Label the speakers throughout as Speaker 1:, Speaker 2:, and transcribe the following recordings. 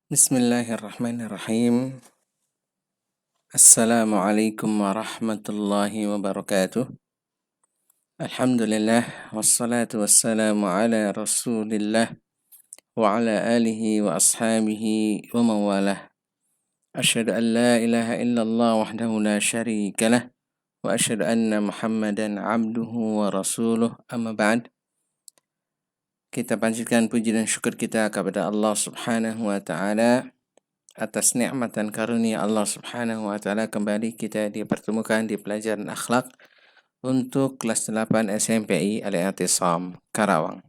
Speaker 1: Bismillahirrahmanirrahim. Assalamualaikum warahmatullahi wabarakatuh. Alhamdulillah wassalatu wassalamu ala Rasulillah wa ala alihi wa ashabihi wa mawalah. Asyhadu an la ilaha illallah wahdahu la syarika lah wa asyhadu anna Muhammadan abduhu wa rasuluh. Amma ba'd. Kita panjatkan puji dan syukur kita kepada Allah Subhanahu wa taala atas nikmat dan karunia Allah Subhanahu wa taala. Kembali kita dipertemukan di pelajaran akhlak untuk kelas 8 SMPI Al-I'tisam Karawang.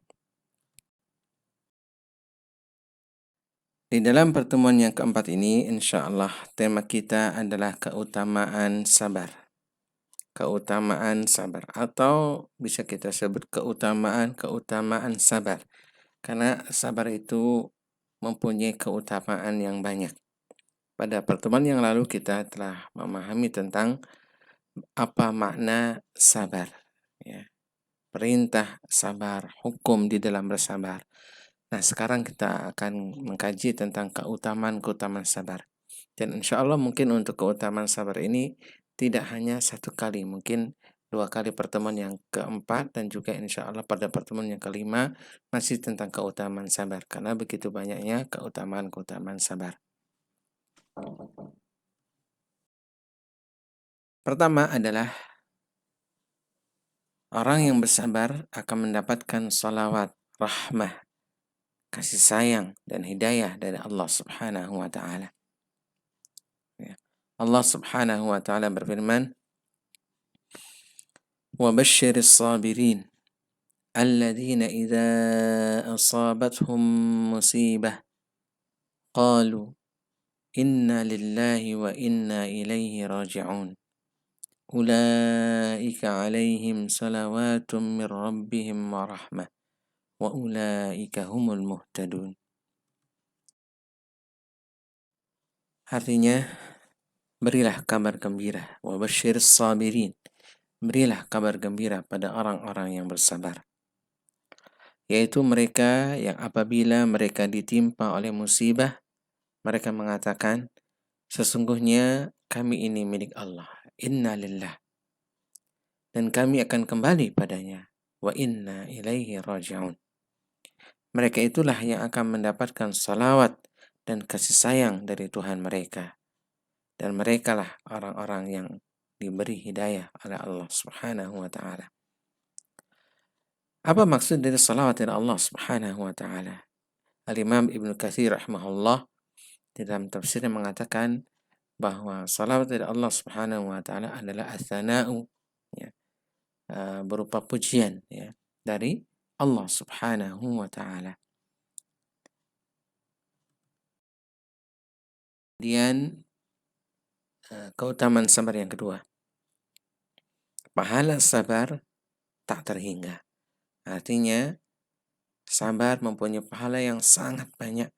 Speaker 1: Di dalam pertemuan yang keempat ini, insya Allah tema kita adalah keutamaan sabar. Keutamaan sabar, atau bisa kita sebut keutamaan sabar. Karena sabar itu mempunyai keutamaan yang banyak. Pada pertemuan yang lalu kita telah memahami tentang apa makna sabar, ya. Perintah sabar, hukum di dalam bersabar. Nah, sekarang kita akan mengkaji tentang keutamaan sabar. Dan insya Allah mungkin untuk keutamaan sabar ini tidak hanya satu kali, mungkin 2 kali pertemuan yang keempat, dan juga insya Allah pada pertemuan yang kelima masih tentang keutamaan sabar. Karena begitu banyaknya keutamaan sabar. Pertama adalah orang yang bersabar akan mendapatkan salawat, rahmah, kasih sayang, dan hidayah dari Allah Subhanahu wa ta'ala. Allah Subhanahu wa ta'ala berfirman, وَبَشِّرِ الصَّابِرِينَ الَّذِينَ إِذَا أَصَابَتْهُمْ مُصِيبَةٌ قَالُوا إِنَّا لِلَّهِ وَإِنَّا إِلَيْهِ رَاجِعُونَ أُولَئِكَ عَلَيْهِمْ صَلَوَاتٌ مِّن رَّبِّهِمْ وَرَحْمَةٌ وَأُولَئِكَ هُمُ الْمُهْتَدُونَ. Artinya, berilah kabar gembira, wabashshir sabirin. Berilah kabar gembira pada orang-orang yang bersabar, yaitu mereka yang apabila mereka ditimpa oleh musibah, mereka mengatakan, sesungguhnya kami ini milik Allah, inna lillah, dan kami akan kembali padanya, wa inna ilaihi raji'un. Mereka itulah yang akan mendapatkan salawat dan kasih sayang dari Tuhan mereka. Dan merekalah orang-orang yang diberi hidayah oleh Allah Subhanahu wa ta'ala. Apa maksud dari salawat dari Allah Subhanahu wa ta'ala? Al-Imam Ibnu Katsir rahimahullah di dalam tafsirnya mengatakan bahwa salawat dari Allah Subhanahu wa ta'ala adalah as-sana'u, ya, berupa pujian, ya, dari Allah Subhanahu wa ta'ala. Kemudian keutamaan sabar yang kedua, pahala sabar tak terhingga. Artinya sabar mempunyai pahala yang sangat banyak,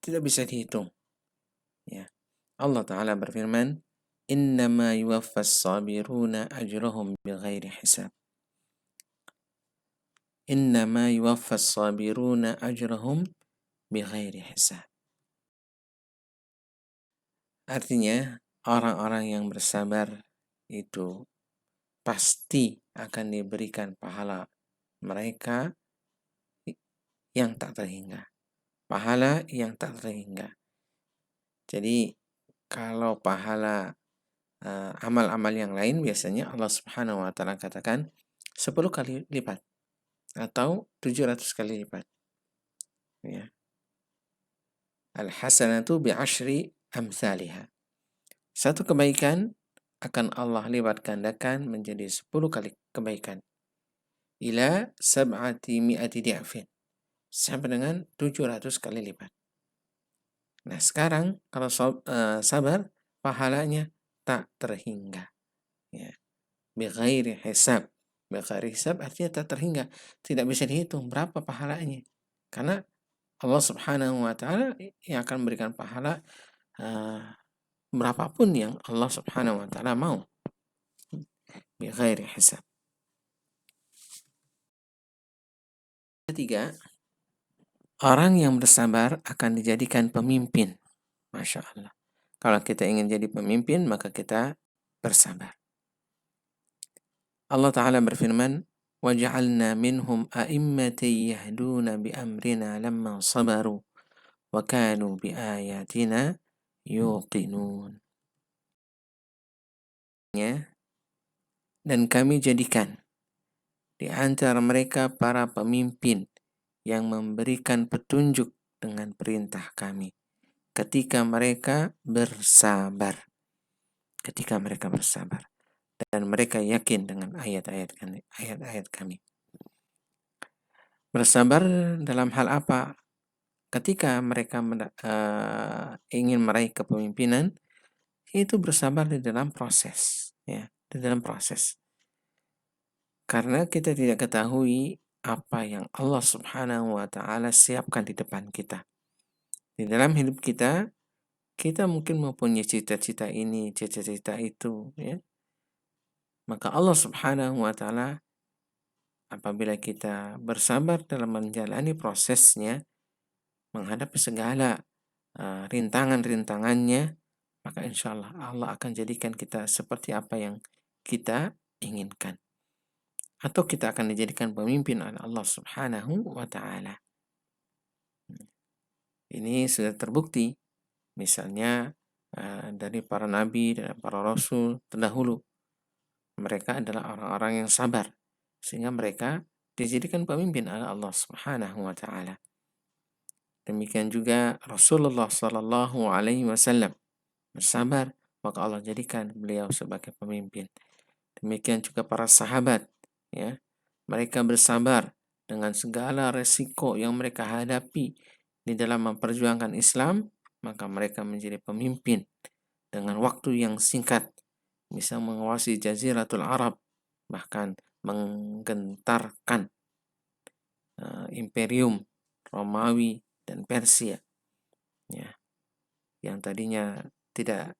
Speaker 1: tidak bisa dihitung, ya. Allah Ta'ala berfirman, innama yuwaffas sabiruna ajrahum bighairi hisab. Innama yuwaffas sabiruna ajrahum bighairi hisab. Artinya orang-orang yang bersabar itu pasti akan diberikan pahala mereka yang tak terhingga. Pahala yang tak terhingga. Jadi kalau pahala amal-amal yang lain biasanya Allah Subhanahu wa ta'ala katakan 10 kali lipat atau 700 kali lipat, ya. Al-hasanatu bi'ashri amsalihah. Satu kebaikan akan Allah lipat gandakan menjadi 10 kali kebaikan. Ila sab'ati mi'ati di'afin. Sampai dengan 700 kali lipat. Nah, sekarang kalau sabar, pahalanya tak terhingga, ya. Bighairi hisab. Bighairi hisab artinya tak terhingga, tidak bisa dihitung berapa pahalanya. Karena Allah Subhanahu wa ta'ala yang akan memberikan pahala berapapun yang Allah Subhanahu wa ta'ala mau. Bighairi hisab. Ketiga, orang yang bersabar akan dijadikan pemimpin Masya Allah. Kalau kita ingin jadi pemimpin, maka kita bersabar. Allah Ta'ala berfirman, وَجَعَلْنَا مِنْهُمْ أَئِمَّةً يَهْدُونَ بِأَمْرِنَا لَمَّا صَبَرُوا وَكَانُوا بِآيَاتِنَا يُوقِنُونَ. Dan kami jadikan di antara mereka para pemimpin yang memberikan petunjuk dengan perintah kami ketika mereka bersabar. Ketika mereka bersabar dan mereka yakin dengan ayat-ayat kami. Bersabar dalam hal apa? Ketika mereka ingin meraih kepemimpinan, itu bersabar di dalam proses, ya, di dalam proses. Karena kita tidak ketahui apa yang Allah Subhanahu wa Ta'ala siapkan di depan kita. Di dalam hidup kita, kita mungkin mempunyai cita-cita ini, cita-cita itu, ya. Maka Allah Subhanahu wa Ta'ala, apabila kita bersabar dalam menjalani prosesnya, menghadapi segala rintangan-rintangannya, maka insya Allah Allah akan jadikan kita seperti apa yang kita inginkan. Atau kita akan dijadikan pemimpin oleh Allah Subhanahu wa Ta'ala. Ini sudah terbukti. Misalnya dari para nabi dan para rasul terdahulu. Mereka adalah orang-orang yang sabar. Sehingga mereka dijadikan pemimpin oleh Allah Subhanahu wa Ta'ala. Demikian juga Rasulullah Sallallahu Alaihi Wasallam bersabar, maka Allah jadikan beliau sebagai pemimpin. Demikian juga para sahabat, ya, mereka bersabar dengan segala resiko yang mereka hadapi di dalam memperjuangkan Islam, maka mereka menjadi pemimpin dengan waktu yang singkat, bisa menguasai Jaziratul Arab, bahkan menggentarkan imperium Romawi dan Persia, ya, yang tadinya tidak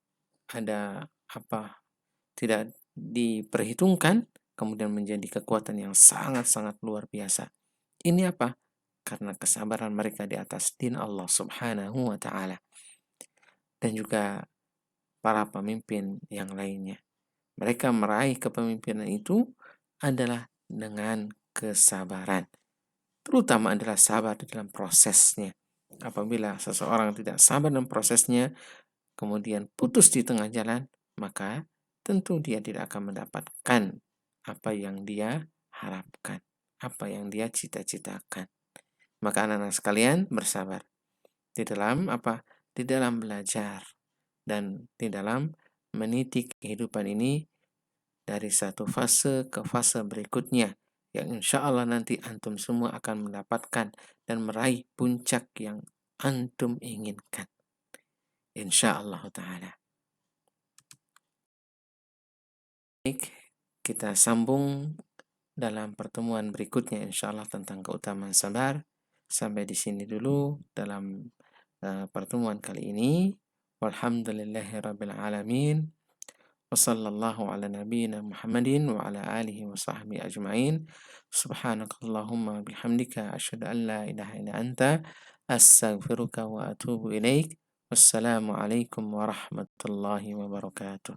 Speaker 1: ada tidak diperhitungkan, kemudian menjadi kekuatan yang sangat-sangat luar biasa. Ini apa? Karena kesabaran mereka di atas din Allah Subhanahu wa Ta'ala. Dan juga para pemimpin yang lainnya. Mereka meraih kepemimpinan itu adalah dengan kesabaran. Terutama adalah sabar di dalam prosesnya. Apabila seseorang tidak sabar dalam prosesnya, kemudian putus di tengah jalan, maka tentu dia tidak akan mendapatkan apa yang dia harapkan, apa yang dia cita-citakan. Maka anak-anak sekalian bersabar di dalam apa? Di dalam belajar dan di dalam meniti kehidupan ini dari satu fase ke fase berikutnya, yang insya Allah nanti antum semua akan mendapatkan dan meraih puncak yang antum inginkan. Insya Allah Ta'ala. Baik, kita sambung dalam pertemuan berikutnya insya Allah tentang keutamaan sabar. Sampai di sini dulu dalam pertemuan kali ini. Walhamdulillahirabbil alamin. Wassallallahu ala nabiyyina Muhammadin wa ala alihi wa sahbihi ajma'in. Subhanakallahumma bihamdika asyhadu an la ilaha illa anta astaghfiruka wa atubu ilaik. Wassalamu alaikum warahmatullahi wabarakatuh.